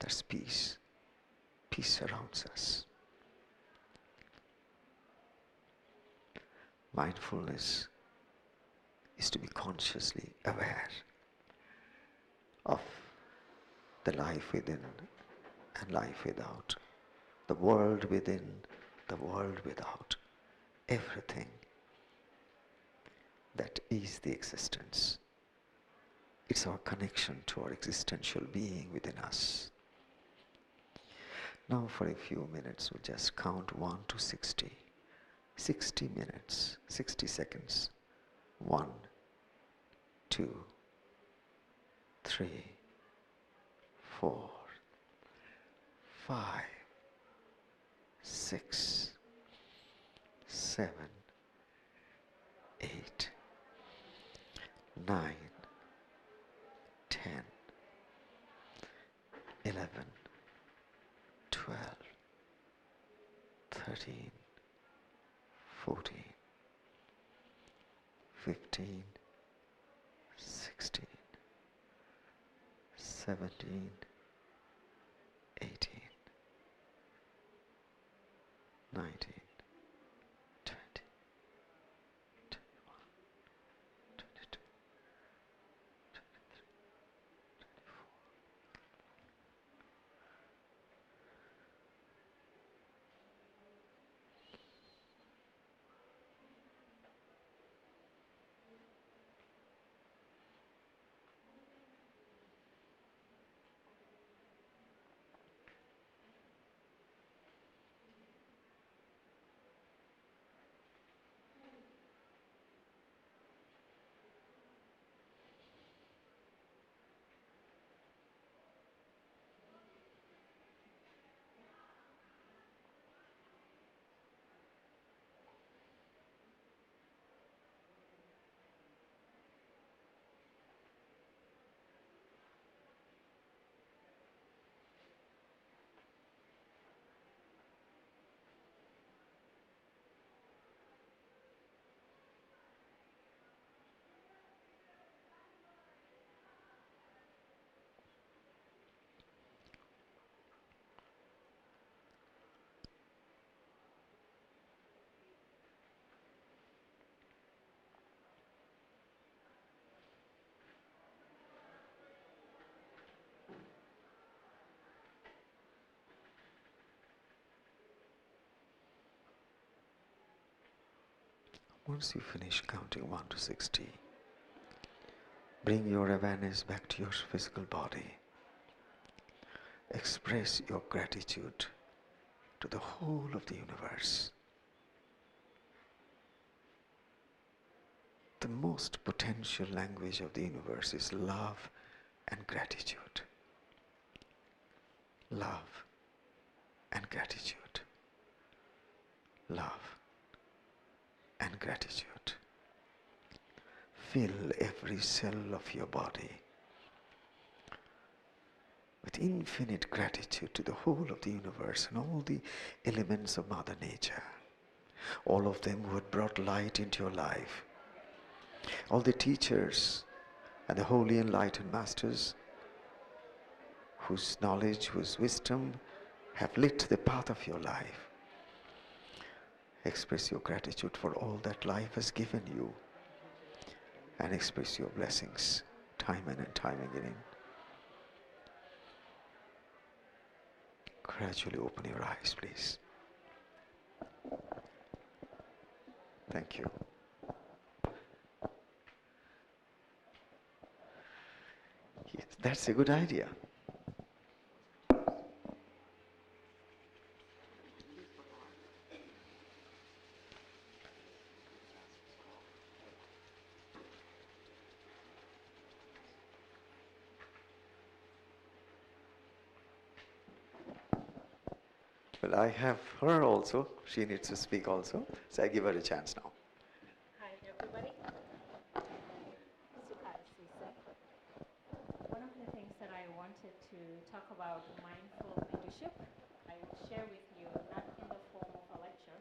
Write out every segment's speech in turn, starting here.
There's peace. Peace surrounds us. Mindfulness is to be consciously aware of the life within and life without, the world within, the world without, everything that is the existence. It's our connection to our existential being within us. Now for a few minutes we'll just count 1 to 60. 60 minutes, 60 seconds. 1, 2, 3, 4, 5, 6, 7, 8, 9, 10, 11, 12, 13, 14, 15, 16, 17, 18, 19, 20, 21, 22, 23, 24. Once you finish counting 1 to 60, bring your awareness back to your physical body. Express your gratitude to the whole of the universe. The most potential language of the universe is love and gratitude. Love and gratitude. Love and gratitude. Fill every cell of your body with infinite gratitude to the whole of the universe and all the elements of Mother Nature. All of them who had brought light into your life. All the teachers and the holy enlightened masters whose knowledge, whose wisdom have lit the path of your life. Express your gratitude for all that life has given you and express your blessings time and time again. Gradually open your eyes, please. Thank you. Yes, that's a good idea. Well, I have her also. She needs to speak also. So I give her a chance now. Hi, everybody. One of the things that I wanted to talk about mindful leadership, I will share with you not in the form of a lecture,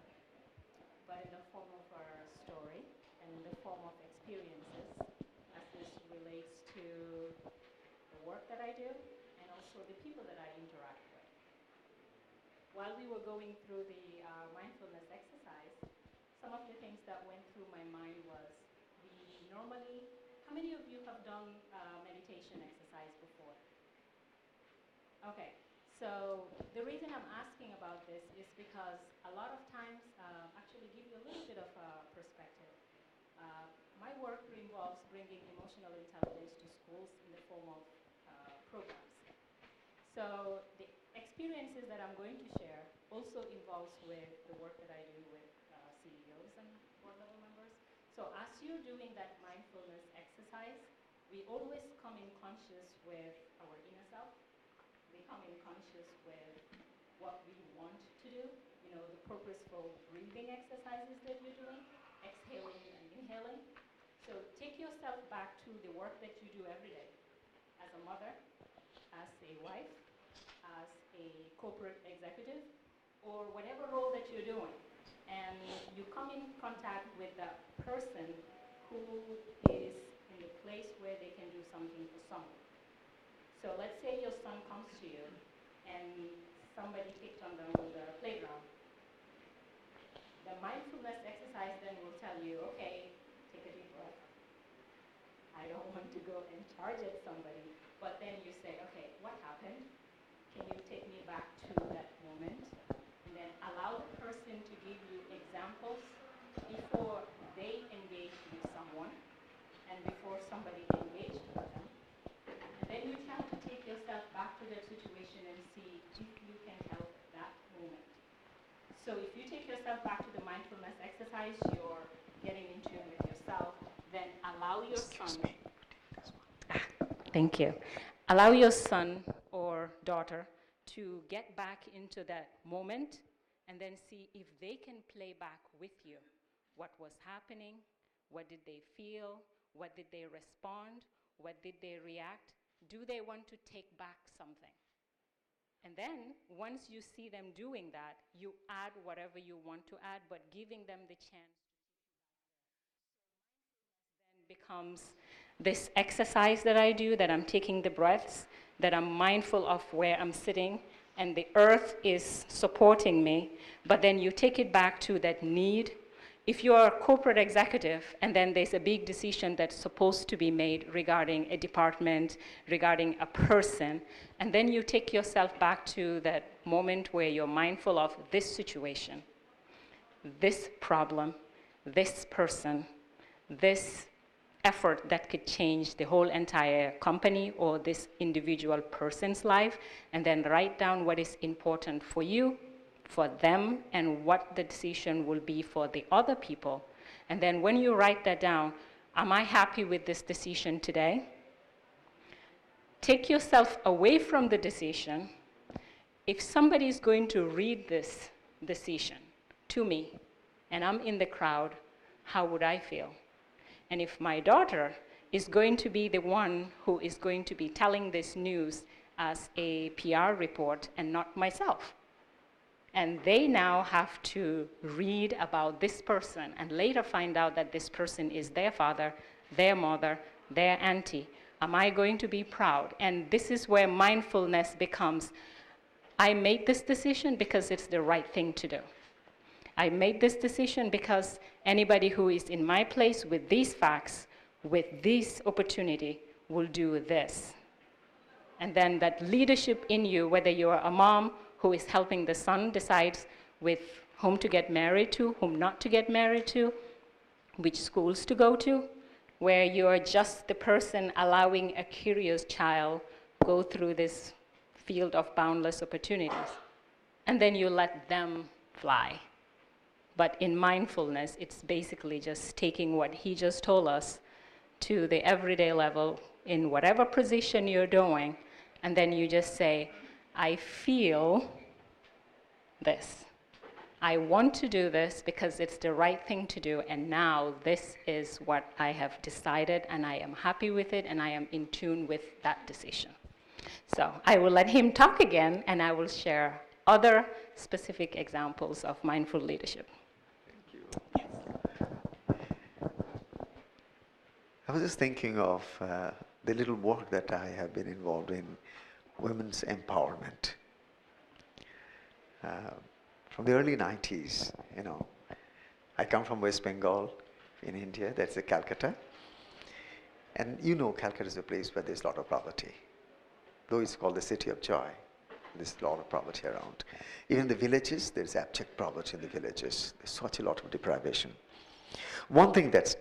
but in the form of a story and in the form of experiences as this relates to the work that I do and also the people that I interact while we were going through the mindfulness exercise, some of the things that went through my mind was we normally, how many of you have done meditation exercise before? Okay, so the reason I'm asking about this is because a lot of times, actually give you a little bit of perspective. My work involves bringing emotional intelligence to schools in the form of programs. So the experiences that I'm going to share also involves with the work that I do with CEOs and board level members. So as you're doing that mindfulness exercise, we always come in conscious with our inner self. We come in conscious with what we want to do, you know, the purposeful breathing exercises that you're doing, exhaling and inhaling. So take yourself back to the work that you do every day as a mother, as a wife, as a corporate executive, or whatever role that you're doing. And you come in contact with that person who is in the place where they can do something for someone. So let's say your son comes to you and somebody picked on them on the playground. The mindfulness exercise then will tell you, okay, take a deep breath. I don't want to go and charge at somebody. But then you say, okay, what happened? Can you take me back to that moment? And then allow the person to give you examples before they engage with someone and before somebody engaged with them. And then you try to take yourself back to that situation and see if you can help that moment. So if you take yourself back to the mindfulness exercise, you're getting in tune with yourself, then allow your son. Thank you. Allow your son or daughter to get back into that moment and then see if they can play back with you what was happening, what did they feel, what did they respond, what did they react, do they want to take back something? And then once you see them doing that, you add whatever you want to add, but giving them the chance then becomes this exercise that I do, that I'm taking the breaths, that I'm mindful of where I'm sitting, and the earth is supporting me, but then you take it back to that need. If you're a corporate executive and then there's a big decision that's supposed to be made regarding a department, regarding a person, and then you take yourself back to that moment where you're mindful of this situation, this problem, this person, this effort that could change the whole entire company or this individual person's life, and then write down what is important for you, for them, and what the decision will be for the other people. And then when you write that down, am I happy with this decision today? Take yourself away from the decision. If somebody is going to read this decision to me, and I'm in the crowd, how would I feel? And if my daughter is going to be the one who is going to be telling this news as a PR report and not myself, and they now have to read about this person and later find out that this person is their father, their mother, their auntie, am I going to be proud? And this is where mindfulness becomes, I made this decision because it's the right thing to do. I made this decision because anybody who is in my place with these facts, with this opportunity, will do this. And then that leadership in you, whether you're a mom who is helping the son decide with whom to get married to, whom not to get married to, which schools to go to, where you're just the person allowing a curious child go through this field of boundless opportunities. And then you let them fly. But in mindfulness, it's basically just taking what he just told us to the everyday level in whatever position you're doing, and then you just say, I feel this. I want to do this because it's the right thing to do, and now this is what I have decided, and I am happy with it, and I am in tune with that decision. So I will let him talk again, and I will share other specific examples of mindful leadership. I was just thinking of the little work that I have been involved in, women's empowerment. from the early 90s, you know. I come from West Bengal in India, that's the Calcutta. And you know Calcutta is a place where there's a lot of poverty. Though it's called the city of joy, there's a lot of poverty around. Even in the villages, there's abject poverty in the villages. There's such a lot of deprivation. One thing that's,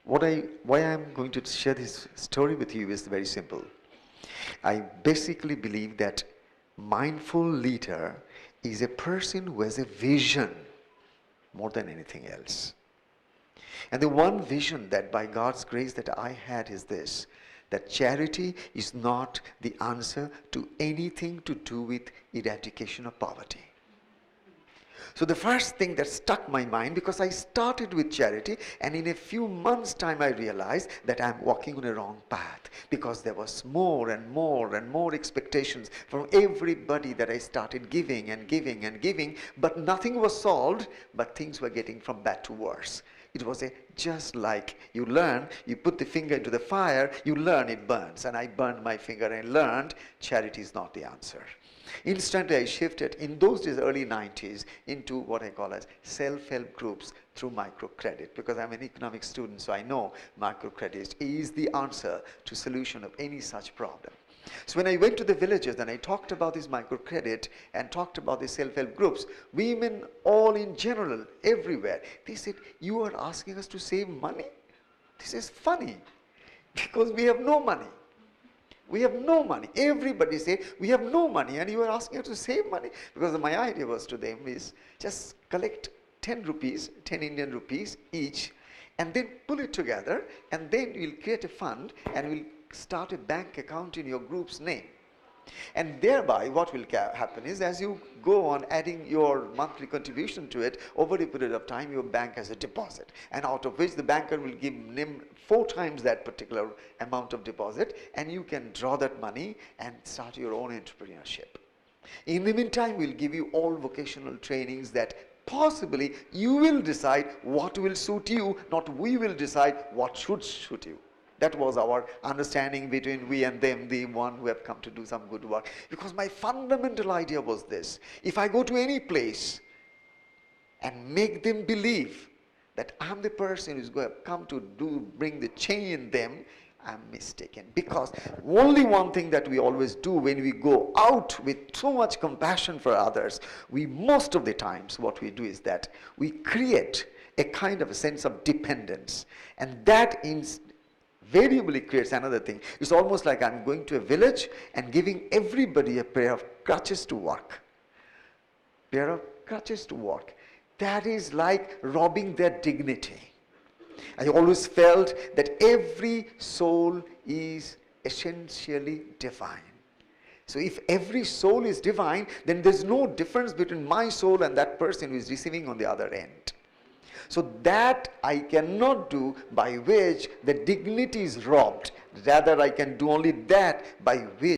why I'm going to share this story with you is very simple. I basically believe that mindful leader is a person who has a vision more than anything else. And the one vision that by God's grace that I had is this, that charity is not the answer to anything to do with eradication of poverty. So the first thing that stuck my mind, because I started with charity, and in a few months' time I realized that I'm walking on a wrong path, because there was more and more and more expectations from everybody that I started giving and giving and giving, but nothing was solved, but things were getting from bad to worse. It was just like you learn, you put the finger into the fire, you learn it burns. And I burned my finger and learned charity is not the answer. Instantly I shifted, in those days, early 90s, into what I call as self-help groups through microcredit. Because I'm an economics student, so I know microcredit is the answer to solution of any such problem. So when I went to the villages and I talked about this microcredit and talked about the self-help groups, women all in general, everywhere, they said, you are asking us to save money? This is funny, because we have no money. We have no money. Everybody say, we have no money and you are asking us to save money. Because my idea was to them is just collect 10 rupees, 10 Indian rupees each, and then pull it together, and then we'll create a fund and we'll start a bank account in your group's name. And thereby what will happen is, as you go on adding your monthly contribution to it, over a period of time your bank has a deposit, and out of which the banker will give 4 times that particular amount of deposit, and you can draw that money and start your own entrepreneurship. In the meantime, we'll give you all vocational trainings that possibly you will decide what will suit you, not we will decide what should suit you. That was our understanding between we and them, the one who have come to do some good work. Because my fundamental idea was this: if I go to any place and make them believe that I'm the person who's going to come to bring the change in them, I'm mistaken. Because only one thing that we always do when we go out with so much compassion for others, we most of the times what we do is that we create a kind of a sense of dependence. And that invariably creates another thing. It's almost like I'm going to a village and giving everybody a pair of crutches to walk. Pair of crutches to walk. That is like robbing their dignity. I always felt that every soul is essentially divine. So if every soul is divine, then there's no difference between my soul and that person who is receiving on the other end. So that I cannot do by which the dignity is robbed. Rather, I can do only that by which